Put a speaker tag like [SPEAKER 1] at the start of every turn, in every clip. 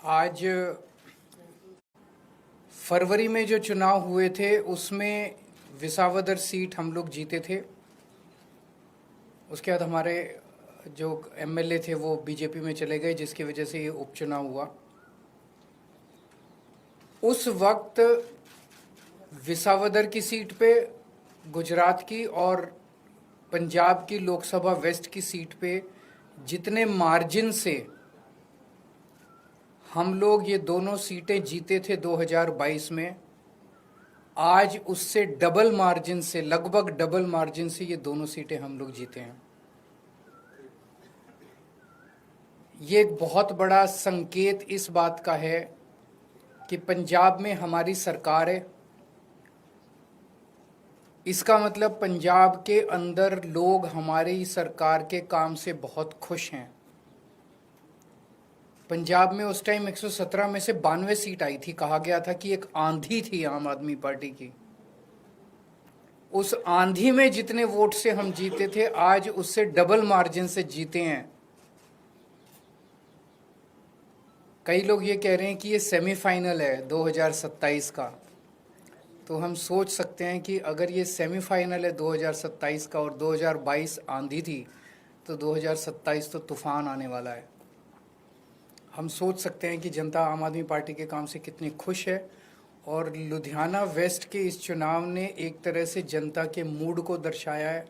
[SPEAKER 1] आज फरवरी में जो चुनाव हुए थे उसमें विसावदर सीट हम लोग जीते थे। उसके बाद हमारे जो एमएलए थे वो बीजेपी में चले गए, जिसकी वजह से ये उपचुनाव हुआ। उस वक्त विसावदर की सीट पे, गुजरात की और पंजाब की लोकसभा वेस्ट की सीट पे जितने मार्जिन से हम लोग ये दोनों सीटें जीते थे 2022 में, आज उससे डबल मार्जिन से, लगभग डबल मार्जिन से ये दोनों सीटें हम लोग जीते हैं। ये एक बहुत बड़ा संकेत इस बात का है कि पंजाब में हमारी सरकार है। इसका मतलब पंजाब के अंदर लोग हमारी सरकार के काम से बहुत खुश हैं। पंजाब में उस टाइम 117 में से 92 सीट आई थी। कहा गया था कि एक आंधी थी आम आदमी पार्टी की। उस आंधी में जितने वोट से हम जीते थे, आज उससे डबल मार्जिन से जीते हैं। कई लोग ये कह रहे हैं कि ये सेमीफाइनल है 2027 का। तो हम सोच सकते हैं कि अगर ये सेमीफाइनल है 2027 का और 2022 आंधी थी, तो 2027 तो तूफान आने वाला है। हम सोच सकते हैं कि जनता आम आदमी पार्टी के काम से कितनी खुश है। और लुधियाना वेस्ट के इस चुनाव ने एक तरह से जनता के मूड को दर्शाया है।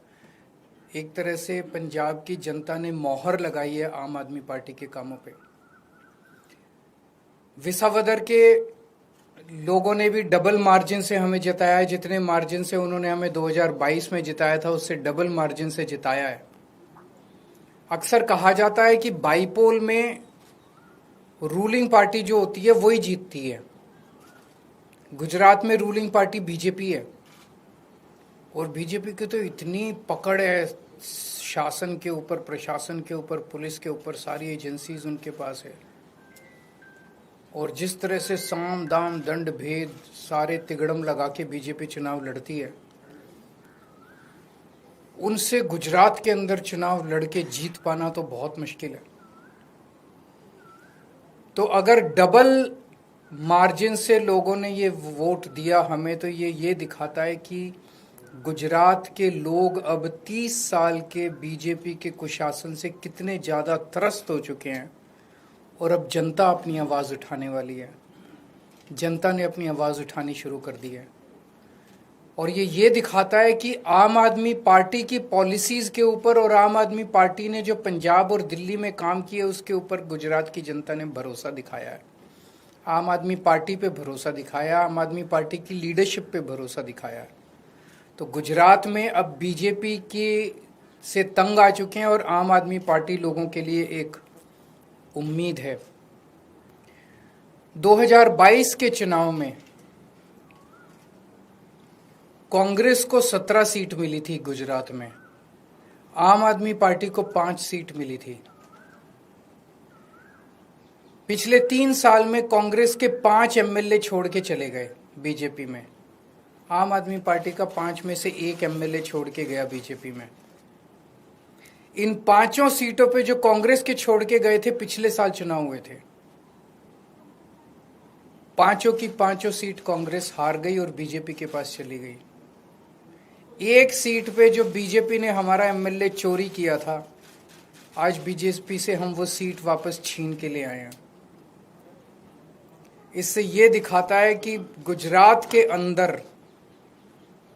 [SPEAKER 1] एक तरह से पंजाब की जनता ने मोहर लगाई है आम आदमी पार्टी के कामों पे। विसावदर के लोगों ने भी डबल मार्जिन से हमें जिताया है। जितने मार्जिन से उन्होंने हमें 2022 में जिताया था, उससे डबल मार्जिन से जिताया है। अक्सर कहा जाता है कि बाईपोल में रूलिंग पार्टी जो होती है वही जीतती है। गुजरात में रूलिंग पार्टी बीजेपी है, और बीजेपी की तो इतनी पकड़ है शासन के ऊपर, प्रशासन के ऊपर, पुलिस के ऊपर, सारी एजेंसीज उनके पास है। और जिस तरह से साम दाम दंड भेद सारे तिगड़म लगा के बीजेपी चुनाव लड़ती है, उनसे गुजरात के अंदर चुनाव लड़के जीत पाना तो बहुत मुश्किल है। तो अगर डबल मार्जिन से लोगों ने ये वोट दिया हमें, तो ये दिखाता है कि गुजरात के लोग अब 30 साल के बीजेपी के कुशासन से कितने ज़्यादा त्रस्त हो चुके हैं। और अब जनता अपनी आवाज़ उठाने वाली है। जनता ने अपनी आवाज़ उठानी शुरू कर दी है। और ये दिखाता है कि आम आदमी पार्टी की पॉलिसीज़ के ऊपर और आम आदमी पार्टी ने जो पंजाब और दिल्ली में काम किए उसके ऊपर गुजरात की जनता ने भरोसा दिखाया है। आम आदमी पार्टी पे भरोसा दिखाया, आम आदमी पार्टी की लीडरशिप पे भरोसा दिखाया है। तो गुजरात में अब बीजेपी की से तंग आ चुके हैं और आम आदमी पार्टी लोगों के लिए एक उम्मीद है। 2022 के चुनाव में कांग्रेस को 17 सीट मिली थी गुजरात में, आम आदमी पार्टी को 5 सीट मिली थी। पिछले 3 साल में कांग्रेस के 5 एमएलए छोड़ के चले गए बीजेपी में। आम आदमी पार्टी का 5 में से 1 एमएलए छोड़ के गया बीजेपी में। इन 5 सीटों पे जो कांग्रेस के छोड़ के गए थे, पिछले साल चुनाव हुए थे, 5 की 5 सीट कांग्रेस हार गई और बीजेपी के पास चली गई। एक सीट पे जो बीजेपी ने हमारा एमएलए चोरी किया था, आज बीजेपी से हम वो सीट वापस छीन के ले आए हैं। इससे ये दिखाता है कि गुजरात के अंदर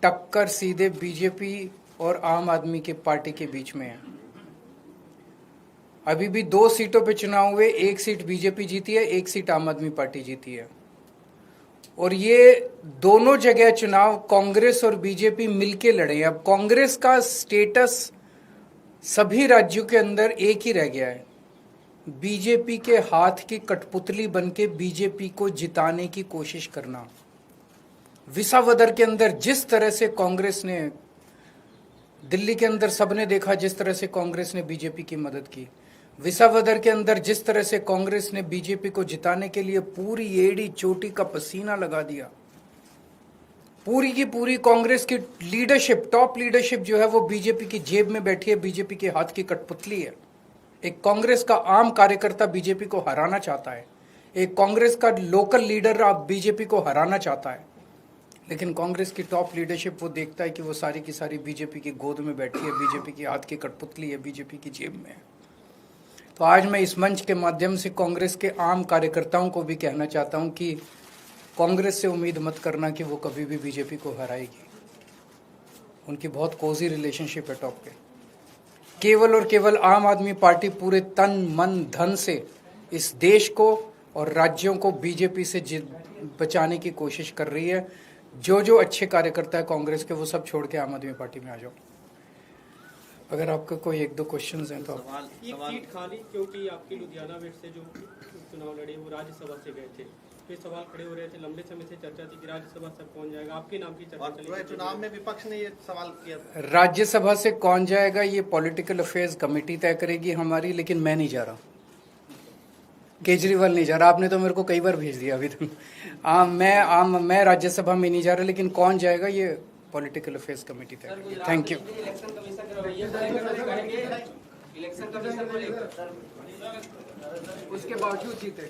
[SPEAKER 1] टक्कर सीधे बीजेपी और आम आदमी के पार्टी के बीच में है। अभी भी 2 सीटों पे चुनाव हुए, 1 सीट बीजेपी जीती है, 1 सीट आम आदमी पार्टी जीती है। और ये दोनों जगह चुनाव कांग्रेस और बीजेपी मिलके लड़े हैं। अब कांग्रेस का स्टेटस सभी राज्यों के अंदर एक ही रह गया है, बीजेपी के हाथ की कठपुतली बनके बीजेपी को जिताने की कोशिश करना। विसावदर के अंदर जिस तरह से कांग्रेस ने, दिल्ली के अंदर सबने देखा जिस तरह से कांग्रेस ने बीजेपी की मदद की। विसावदर के अंदर जिस तरह से कांग्रेस ने बीजेपी को जिताने के लिए पूरी एड़ी चोटी का पसीना लगा दिया। पूरी की पूरी कांग्रेस की लीडरशिप, टॉप लीडरशिप जो है वो बीजेपी की जेब में बैठी है, बीजेपी के हाथ की कठपुतली है। एक कांग्रेस का आम कार्यकर्ता बीजेपी को हराना चाहता है, एक कांग्रेस का लोकल लीडर अब बीजेपी को हराना चाहता है, लेकिन कांग्रेस की टॉप लीडरशिप वो देखता है कि वो सारी की सारी बीजेपी की गोद में बैठी है, बीजेपी की हाथ की कठपुतली है, बीजेपी की जेब में है। तो आज मैं इस मंच के माध्यम से कांग्रेस के आम कार्यकर्ताओं को भी कहना चाहता हूं कि कांग्रेस से उम्मीद मत करना कि वो कभी भी बीजेपी को हराएगी। उनकी बहुत कोजी रिलेशनशिप है टॉप पे। केवल और केवल आम आदमी पार्टी पूरे तन मन धन से इस देश को और राज्यों को बीजेपी से बचाने की कोशिश कर रही है। जो अच्छे कार्यकर्ता है कांग्रेस के, वो सब छोड़ के आम आदमी पार्टी में आ जाओ। अगर आपका कोई एक दो क्वेश्चंस हैं तो
[SPEAKER 2] सवाल सीट खाली क्योंकि आपके लुधियाना वेस्ट से जो चुनाव लड़े वो राज्यसभा से गए थे, फिर सवाल खड़े हो रहे थे, लंबे समय से चर्चा थी कि राज्यसभा से कौन जाएगा, आपके नाम की चर्चा चली।
[SPEAKER 3] चुनाव में विपक्ष ने ये सवाल किया,
[SPEAKER 1] राज्यसभा से कौन जाएगा ये पॉलिटिकल अफेयर्स कमेटी तय करेगी हमारी, लेकिन मैं नहीं जा रहा, केजरीवाल नहीं जा रहा। आपने तो मेरे को कई बार भेज दिया अभी तक। मैं राज्यसभा में नहीं जा रहा, लेकिन कौन जाएगा ये पॉलिटिकल अफेयर्स कमेटी तय करेगी। Thank you.
[SPEAKER 4] इलेक्शन कमीशन को लेकर
[SPEAKER 1] उसके बावजूद जीते।